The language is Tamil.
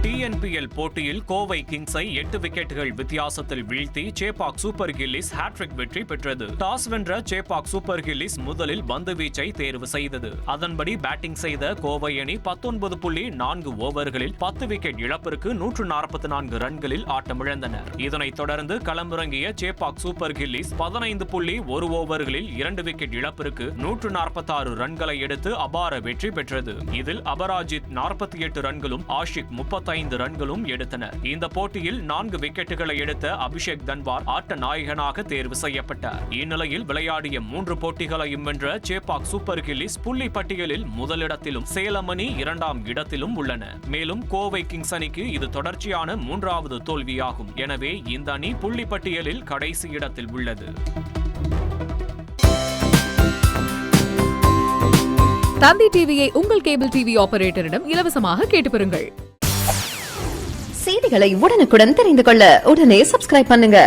TNPL போட்டியில் கோவை கிங்ஸை 8 விக்கெட்டுகள் வித்தியாசத்தில் வீழ்த்தி சேப்பாக் சூப்பர் கில்லிஸ் ஹாட்ரிக் வெற்றி பெற்றது. டாஸ் வென்ற சேப்பாக் சூப்பர் கில்லிஸ் முதலில் பந்து வீச்சை தேர்வு செய்தது. அதன்படி பேட்டிங் செய்த கோவை அணி 19.4 ஓவர்களில் 10 விக்கெட் இழப்பிற்கு 144 ரன்களில் ஆட்டமிழந்தனர். இதனைத் தொடர்ந்து களமிறங்கிய சேப்பாக் சூப்பர் கில்லிஸ் 15.1 ஓவர்களில் 2 விக்கெட் இழப்பிற்கு 146 ரன்களை எடுத்து அபார வெற்றி பெற்றது. இதில் அபராஜித் 48 ரன்களும் ஆஷிக் 35 ரன்களும் எடுத்தனர். இந்த போட்டியில் 4 விக்கெட்டுகளை எடுத்த அபிஷேக் தன்வார் ஆட்ட நாயகனாக தேர்வு செய்யப்பட்டார். இந்நிலையில் விளையாடிய 3 போட்டிகளையும் வென்ற சேப்பாக் சூப்பர் கில்லிஸ் புள்ளி பட்டியலில் முதலிடத்திலும் சேலம் அணி 2ஆம் இடத்திலும் உள்ளன. மேலும் கோவை கிங்ஸ் அணிக்கு இது தொடர்ச்சியான 3வது தோல்வியாகும். எனவே இந்த அணி புள்ளி பட்டியலில் கடைசி இடத்தில் உள்ளது. தந்தி டிவியை உங்கள் கேபிள் டிவி ஆபரேட்டரிடம் இலவசமாக கேட்டு பெறுங்கள். செய்திகளை உடனுக்குடன் தெரிந்து கொள்ள உடனே சப்ஸ்கிரைப் பண்ணுங்க.